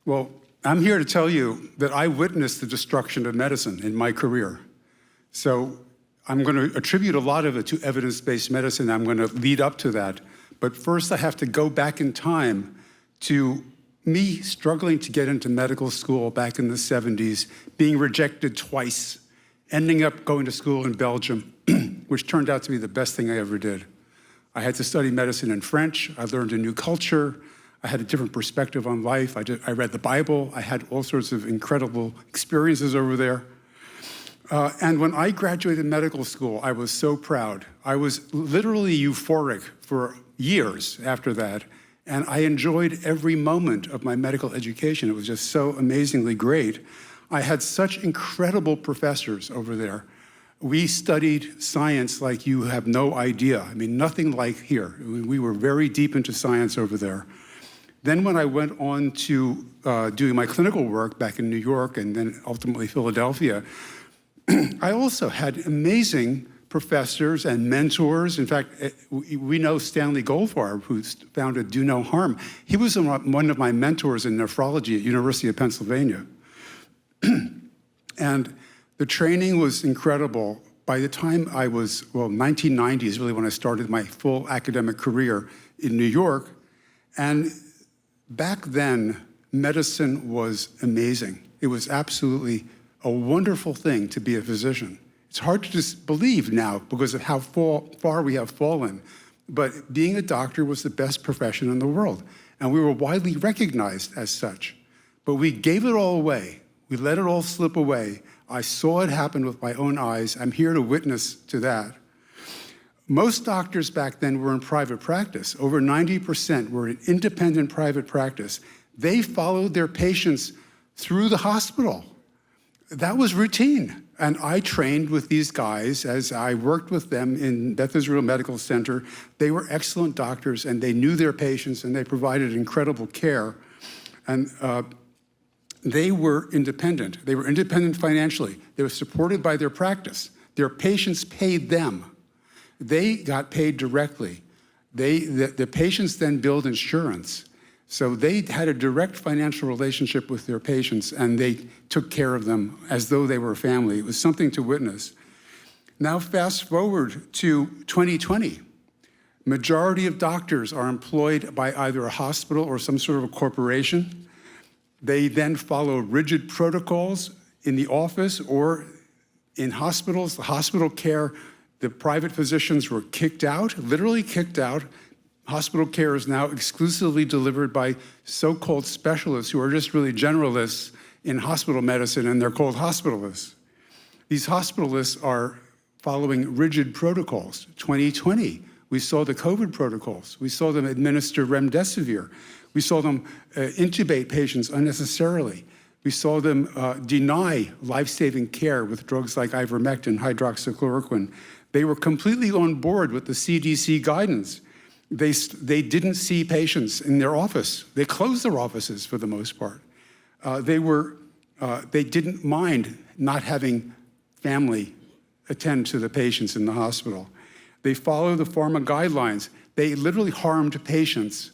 Well, I'm here to tell you that I witnessed the destruction of medicine in my career. So I'm going to attribute a lot of it to evidence-based medicine. I'm going to lead up to that. But first, I have to go back in time to me struggling to get into medical school back in the 70s, being rejected twice, ending up going to school in Belgium, which turned out to be the best thing I ever did. I had to study medicine in French. I learned a new culture. I had a different perspective on life. I read the Bible. I had all sorts of incredible experiences over there. And when I graduated medical school, I was so proud. I was literally euphoric for years after that. And I enjoyed every moment of my medical education. It was just so amazingly great. I had such incredible professors over there. We studied science like you have no idea. I mean, nothing like here. We were very deep into science over there. Then when I went on to doing my clinical work back in New York and then ultimately Philadelphia, I also had amazing professors and mentors. In fact, we know Stanley Goldfarb, who founded Do No Harm. He was one of my mentors in nephrology at University of Pennsylvania. And the training was incredible. By the time I was, 1990 is really when I started my full academic career in New York. And back then, medicine was amazing. It was absolutely a wonderful thing to be a physician. It's hard to just believe now because of how far we have fallen. But being a doctor was the best profession in the world. And we were widely recognized as such. But we gave it all away. We let it all slip away. I saw it happen with my own eyes. I'm here to witness to that. Most doctors back then were in private practice. Over 90% were in independent private practice. They followed their patients through the hospital. That was routine. And I trained with these guys as I worked with them in Beth Israel Medical Center. They were excellent doctors, and they knew their patients, and they provided incredible care. And they were independent. They were independent financially. They were supported by their practice. Their patients paid them. They got paid directly. The patients then billed insurance. So they had a direct financial relationship with their patients, and they took care of them as though they were family. It was something to witness. Now fast forward to 2020. Majority of doctors are employed by either a hospital or some sort of a corporation. They then follow rigid protocols in the office or in hospitals. The hospital care, the private physicians were kicked out, literally kicked out. Hospital care is now exclusively delivered by so-called specialists who are just really generalists in hospital medicine, and they're called hospitalists. These hospitalists are following rigid protocols. 2020, we saw the COVID protocols. We saw them administer remdesivir. We saw them intubate patients unnecessarily. We saw them deny life-saving care with drugs like ivermectin, hydroxychloroquine. They were completely on board with the CDC guidance. They didn't see patients in their office. They closed their offices for the most part. They didn't mind not having family attend to the patients in the hospital. They followed the pharma guidelines. They literally harmed patients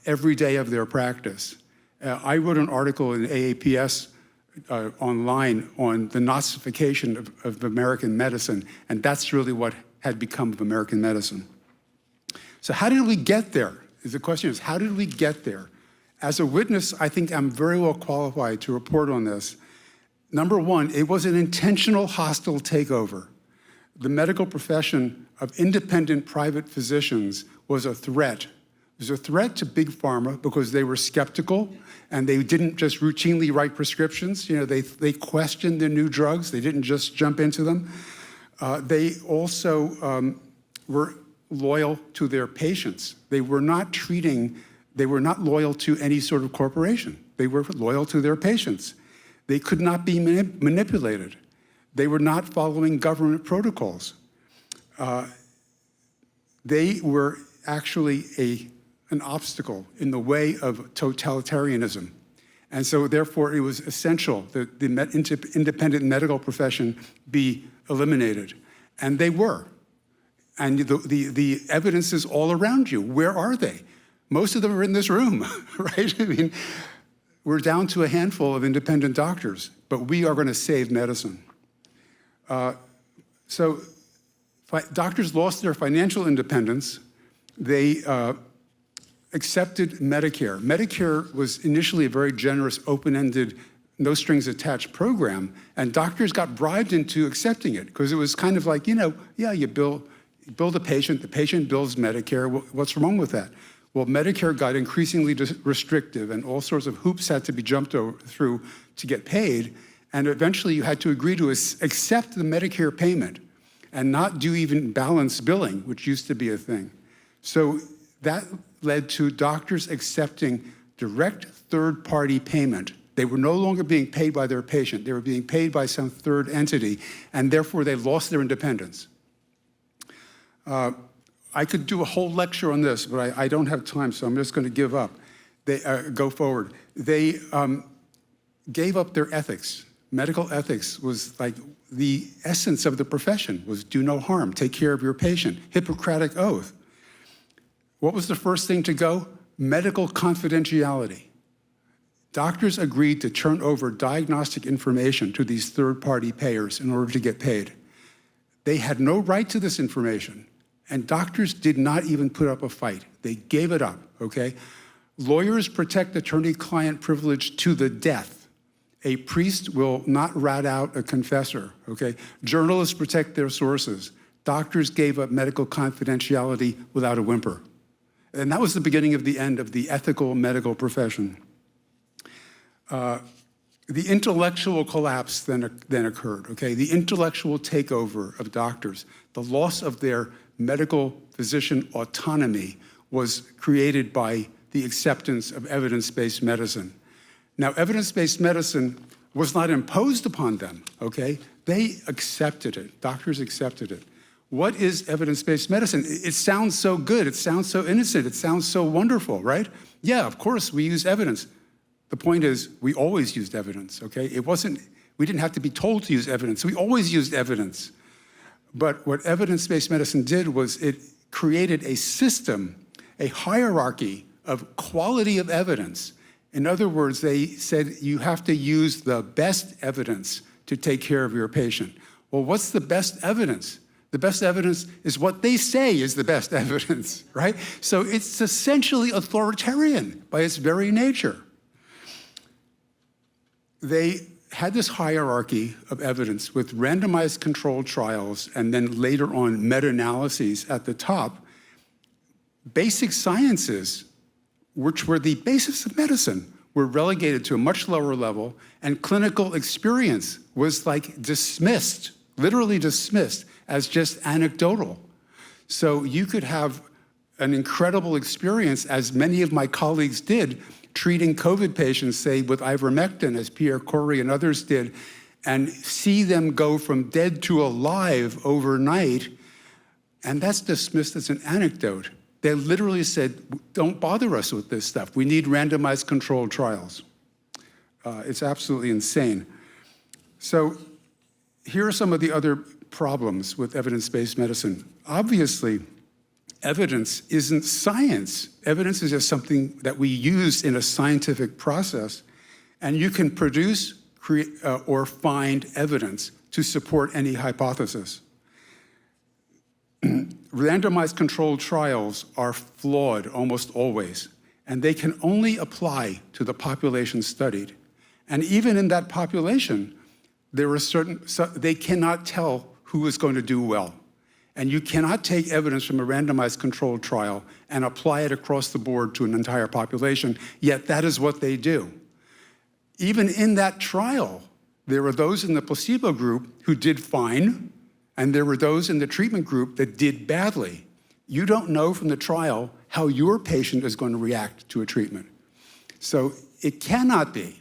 every day of their practice. I wrote an article in AAPS online on the Nazification of American medicine, and that's really what had become of American medicine. So how did we get there? The question is, how did we get there? As a witness, I think I'm very well qualified to report on this. Number one, it was an intentional hostile takeover. The medical profession of independent private physicians was a threat. It was a threat to big pharma because they were skeptical and they didn't just routinely write prescriptions. You know, they questioned the new drugs. They didn't just jump into them. They also were loyal to their patients. They were not loyal to any sort of corporation. They were loyal to their patients. They could not be manipulated. They were not following government protocols. They were actually an obstacle in the way of totalitarianism. And so therefore it was essential that the independent medical profession be eliminated. And they were. And the evidence is all around you. Where are they? Most of them are in this room, right? I mean, we're down to a handful of independent doctors, but we are going to save medicine. So doctors lost their financial independence. They accepted Medicare. Medicare was initially a very generous, open-ended, no-strings-attached program, and doctors got bribed into accepting it because it was kind of like, yeah, you bill the patient bills Medicare. What's wrong with that? Well, Medicare got increasingly restrictive, and all sorts of hoops had to be jumped through to get paid, and eventually you had to agree to accept the Medicare payment and not do even balanced billing, which used to be a thing. So that led to doctors accepting direct third-party payment. They were no longer being paid by their patient. They were being paid by some third entity, and therefore they lost their independence. I could do a whole lecture on this, but I don't have time, so I'm just going to give up. They go forward. They gave up their ethics. Medical ethics was like the essence of the profession, was do no harm, take care of your patient, Hippocratic oath. What was the first thing to go? Medical confidentiality. Doctors agreed to turn over diagnostic information to these third-party payers in order to get paid. They had no right to this information, and doctors did not even put up a fight. They gave it up, okay? Lawyers protect attorney-client privilege to the death. A priest will not rat out a confessor, okay? Journalists protect their sources. Doctors gave up medical confidentiality without a whimper. And that was the beginning of the end of the ethical medical profession. The intellectual collapse then occurred, okay? The intellectual takeover of doctors, the loss of their medical physician autonomy was created by the acceptance of evidence-based medicine. Now, evidence-based medicine was not imposed upon them, okay? They accepted it. Doctors accepted it. What is evidence-based medicine? It sounds so good. It sounds so innocent. It sounds so wonderful, right? Yeah, of course, we use evidence. The point is, we always used evidence, okay? We didn't have to be told to use evidence. We always used evidence. But what evidence-based medicine did was it created a system, a hierarchy of quality of evidence. In other words, they said you have to use the best evidence to take care of your patient. Well, what's the best evidence? The best evidence is what they say is the best evidence, right? So it's essentially authoritarian by its very nature. They had this hierarchy of evidence with randomized controlled trials and then later on meta-analyses at the top. Basic sciences, which were the basis of medicine, were relegated to a much lower level, and clinical experience was like dismissed, literally dismissed, as just anecdotal. So you could have an incredible experience, as many of my colleagues did, treating COVID patients, say, with ivermectin, as Pierre Corey and others did, and see them go from dead to alive overnight, and that's dismissed as an anecdote. They literally said, don't bother us with this stuff. We need randomized controlled trials. It's absolutely insane. So here are some of the other problems with evidence-based medicine. Obviously, evidence isn't science. Evidence is just something that we use in a scientific process, and you can produce, create, or find evidence to support any hypothesis. Randomized controlled trials are flawed almost always, and they can only apply to the population studied. And even in that population, there are they cannot tell who is going to do well. And you cannot take evidence from a randomized controlled trial and apply it across the board to an entire population, yet that is what they do. Even in that trial, there were those in the placebo group who did fine, and there were those in the treatment group that did badly. You don't know from the trial how your patient is going to react to a treatment. So it cannot be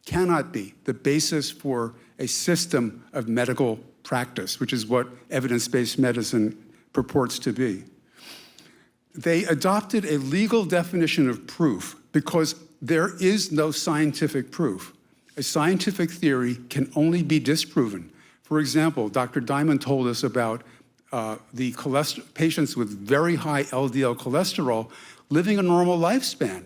the basis for a system of medical practice, which is what evidence-based medicine purports to be. They adopted a legal definition of proof because there is no scientific proof. A scientific theory can only be disproven. For example, Dr. Diamond told us about the patients with very high LDL cholesterol living a normal lifespan.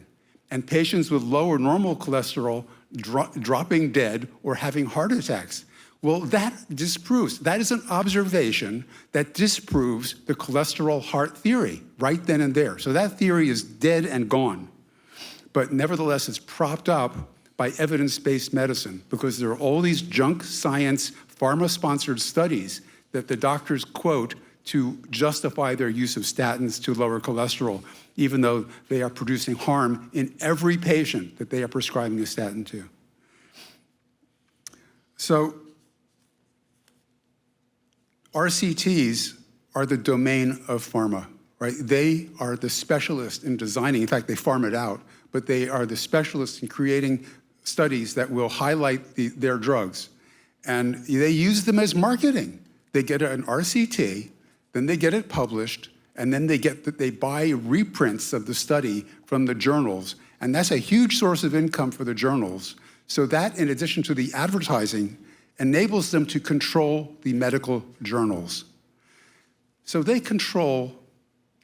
and patients with low or normal cholesterol dropping dead or having heart attacks. Well, that is an observation that disproves the cholesterol heart theory right then and there. So that theory is dead and gone. But nevertheless, it's propped up by evidence-based medicine because there are all these junk science, pharma-sponsored studies that the doctors quote to justify their use of statins to lower cholesterol, even though they are producing harm in every patient that they are prescribing a statin to. So RCTs are the domain of pharma, right? They are the specialists in designing, in fact, they farm it out, but they are the specialists in creating studies that will highlight their drugs. And they use them as marketing. They get an RCT, then they get it published, and then they buy reprints of the study from the journals. And that's a huge source of income for the journals. So that, in addition to the advertising, enables them to control the medical journals. So they control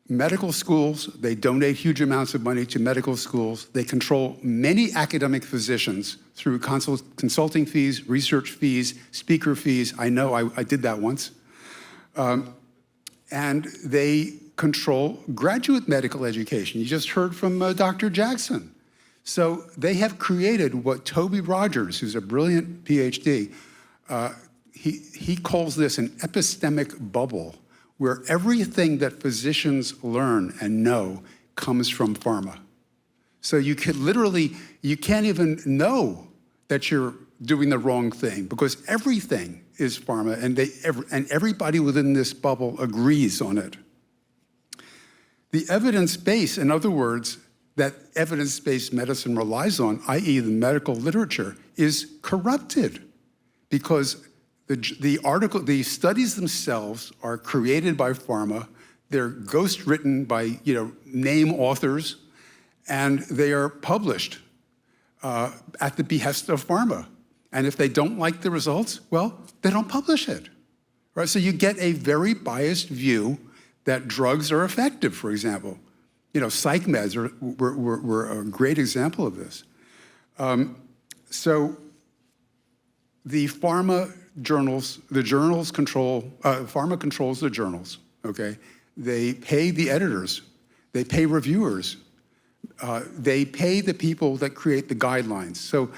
medical schools, they donate huge amounts of money to medical schools, they control many academic physicians through consulting fees, research fees, speaker fees. I know, I did that once. And they control graduate medical education. You just heard from Dr. Jackson. So they have created what Toby Rogers, who's a brilliant PhD, he calls this an epistemic bubble, where everything that physicians learn and know comes from pharma. So you can't even know that you're doing the wrong thing because everything is pharma and everybody within this bubble agrees on it. The evidence base, in other words, that evidence-based medicine relies on, i.e. the medical literature, is corrupted because the studies themselves are created by pharma, they're ghost-written by name authors, and they are published at the behest of pharma. And if they don't like the results, well, they don't publish it. Right? So you get a very biased view that drugs are effective, for example. Psych meds were a great example of this. So the pharma journals, pharma controls the journals, okay? They pay the editors, they pay reviewers, they pay the people that create the guidelines. So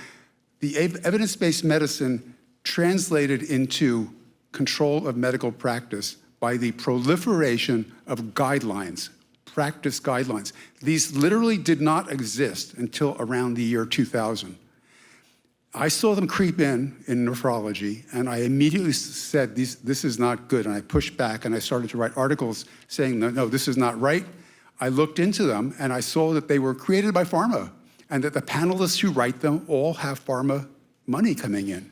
the evidence-based medicine translated into control of medical practice by the proliferation of guidelines, practice guidelines. These literally did not exist until around the year 2000. I saw them creep in nephrology, and I immediately said, this is not good, and I pushed back, and I started to write articles saying, no, this is not right. I looked into them, and I saw that they were created by pharma, and that the panelists who write them all have pharma money coming in.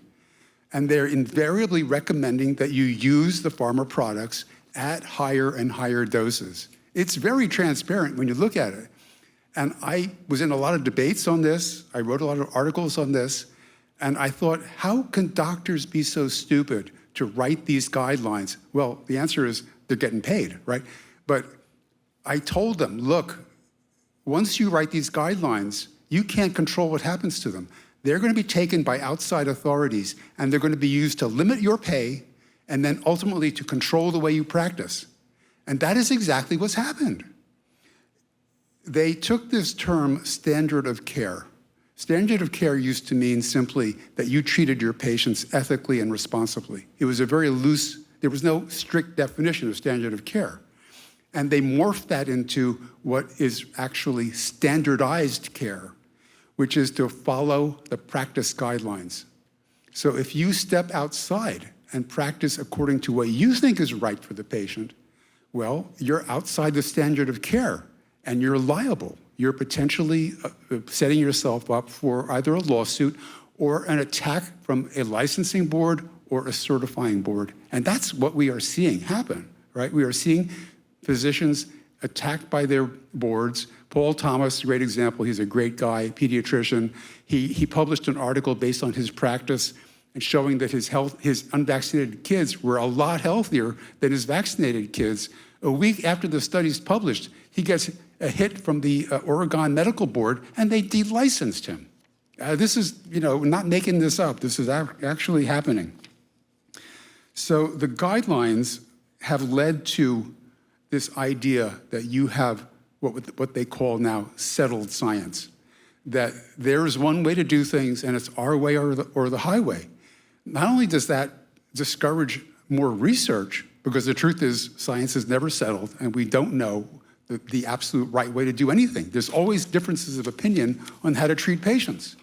And they're invariably recommending that you use the pharma products at higher and higher doses. It's very transparent when you look at it. And I was in a lot of debates on this. I wrote a lot of articles on this. And I thought, how can doctors be so stupid to write these guidelines? Well, the answer is they're getting paid, right? But I told them, look, once you write these guidelines, you can't control what happens to them. They're going to be taken by outside authorities, and they're going to be used to limit your pay and then ultimately to control the way you practice. And that is exactly what's happened. They took this term standard of care. Standard of care used to mean simply that you treated your patients ethically and responsibly. It was a very loose, there was no strict definition of standard of care. And they morphed that into what is actually standardized care, which is to follow the practice guidelines. So if you step outside and practice according to what you think is right for the patient, well, you're outside the standard of care and you're liable. You're potentially setting yourself up for either a lawsuit or an attack from a licensing board or a certifying board. And that's what we are seeing happen, right? We are seeing physicians attacked by their boards. Paul Thomas, great example, he's a great guy, pediatrician. He published an article based on his practice and showing that his unvaccinated kids were a lot healthier than his vaccinated kids. A week after the study's published, he gets a hit from the Oregon Medical Board, and they delicensed him. This is, not making this up. This is actually happening. So the guidelines have led to this idea that you have what they call now settled science, that there's one way to do things, and it's our way or the highway. Not only does that discourage more research, because the truth is science is never settled, and we don't know the absolute right way to do anything. There's always differences of opinion on how to treat patients.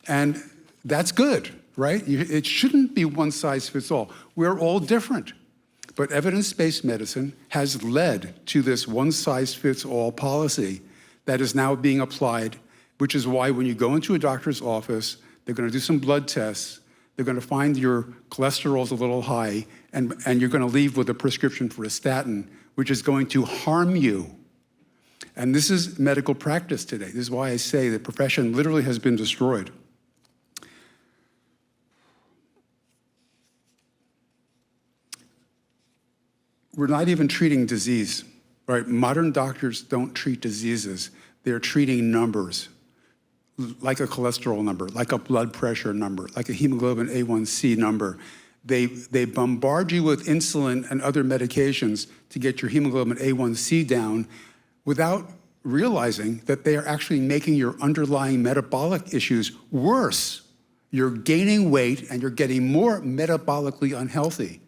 And that's good, right? It shouldn't be one size fits all. We're all different. But evidence-based medicine has led to this one size fits all policy that is now being applied, which is why when you go into a doctor's office, they're going to do some blood tests, they're going to find your cholesterol's a little high, and you're going to leave with a prescription for a statin, which is going to harm you. And this is medical practice today. This is why I say the profession literally has been destroyed. We're not even treating disease, right? Modern doctors don't treat diseases. They're treating numbers, like a cholesterol number, like a blood pressure number, like a hemoglobin A1C number. They bombard you with insulin and other medications to get your hemoglobin A1C down without realizing that they are actually making your underlying metabolic issues worse. You're gaining weight and you're getting more metabolically unhealthy.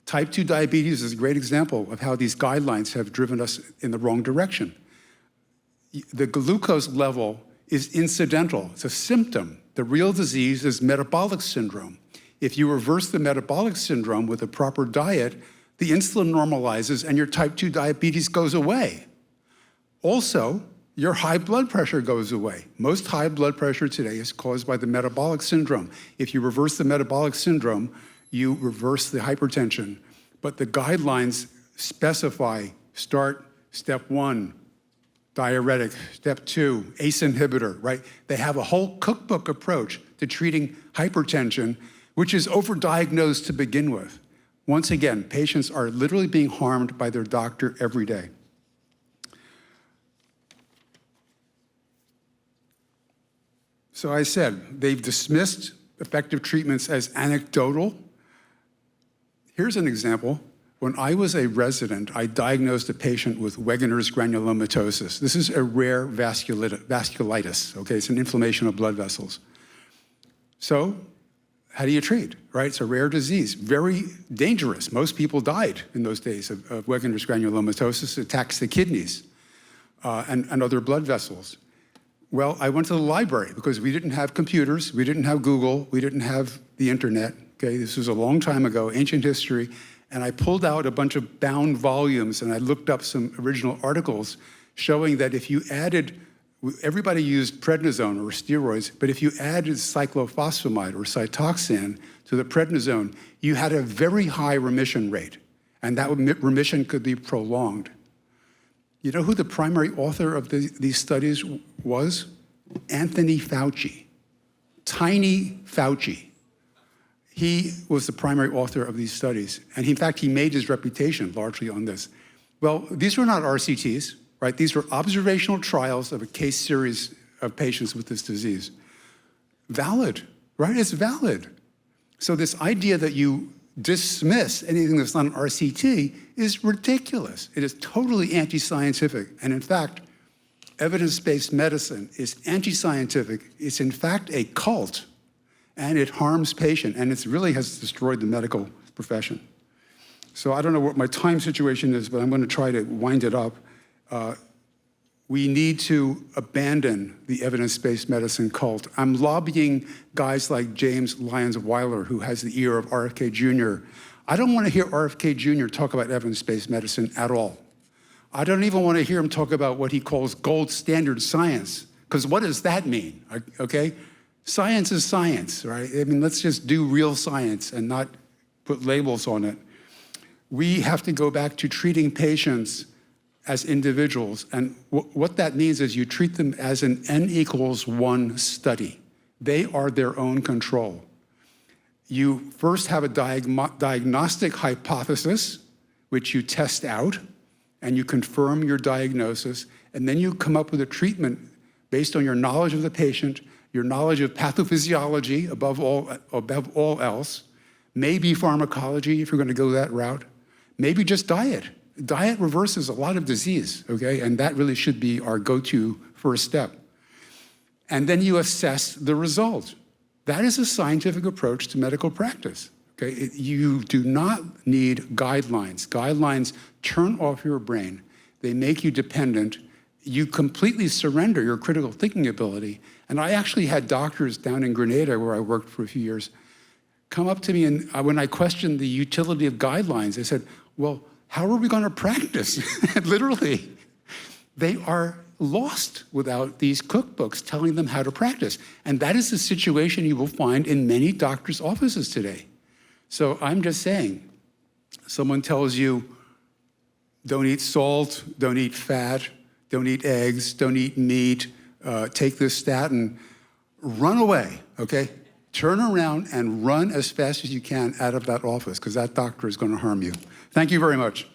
Type 2 diabetes is a great example of how these guidelines have driven us in the wrong direction. The glucose level is incidental. It's a symptom. The real disease is metabolic syndrome. If you reverse the metabolic syndrome with a proper diet, the insulin normalizes and your type 2 diabetes goes away. Also, your high blood pressure goes away. Most high blood pressure today is caused by the metabolic syndrome. If you reverse the metabolic syndrome, you reverse the hypertension. But the guidelines specify start step 1, diuretic, step 2, ACE inhibitor, right? They have a whole cookbook approach to treating hypertension, which is overdiagnosed to begin with. Once again, patients are literally being harmed by their doctor every day. So I said, they've dismissed effective treatments as anecdotal. Here's an example. When I was a resident, I diagnosed a patient with Wegener's granulomatosis. This is a rare vasculitis, okay? It's an inflammation of blood vessels. So how do you treat, right? It's a rare disease, very dangerous. Most people died in those days of Wegener's granulomatosis. It attacks the kidneys and other blood vessels. Well, I went to the library because we didn't have computers, we didn't have Google, we didn't have the internet, okay? This was a long time ago, ancient history, and I pulled out a bunch of bound volumes and I looked up some original articles showing that if you added, everybody used prednisone or steroids, but if you added cyclophosphamide or Cytoxan to the prednisone, you had a very high remission rate, and that remission could be prolonged. You know who the primary author of these studies was? Anthony Fauci. Tiny Fauci. He was the primary author of these studies. And in fact, he made his reputation largely on this. Well, these were not RCTs, right? These were observational trials of a case series of patients with this disease. Valid, right? It's valid. So this idea that you dismiss anything that's not an RCT is ridiculous. It is totally anti-scientific. And in fact, evidence-based medicine is anti-scientific. It's in fact a cult, and it harms patients, and it really has destroyed the medical profession. So I don't know what my time situation is, but I'm going to try to wind it up. We need to abandon the evidence-based medicine cult. I'm lobbying guys like James Lyons Weiler, who has the ear of RFK Jr. I don't want to hear RFK Jr. talk about evidence-based medicine at all. I don't even want to hear him talk about what he calls gold standard science, because what does that mean, okay? Science is science, right? I mean, let's just do real science and not put labels on it. We have to go back to treating patients as individuals. And what that means is you treat them as an N=1 study. They are their own control. You first have a diagnostic hypothesis, which you test out, and you confirm your diagnosis, and then you come up with a treatment based on your knowledge of the patient, your knowledge of pathophysiology above all else, maybe pharmacology if you're going to go that route, maybe just diet. Diet reverses a lot of disease, okay? And that really should be our go-to first step. And then you assess the result. That is a scientific approach to medical practice. Okay? You do not need guidelines. Guidelines turn off your brain. They make you dependent. You completely surrender your critical thinking ability. And I actually had doctors down in Grenada, where I worked for a few years, come up to me, and when I questioned the utility of guidelines, they said, well, how are we going to practice? Literally, they are lost without these cookbooks telling them how to practice. And that is the situation you will find in many doctors' offices today. So I'm just saying, someone tells you, don't eat salt, don't eat fat, don't eat eggs, don't eat meat, take this statin, run away, okay? Turn around and run as fast as you can out of that office, because that doctor is going to harm you. Thank you very much.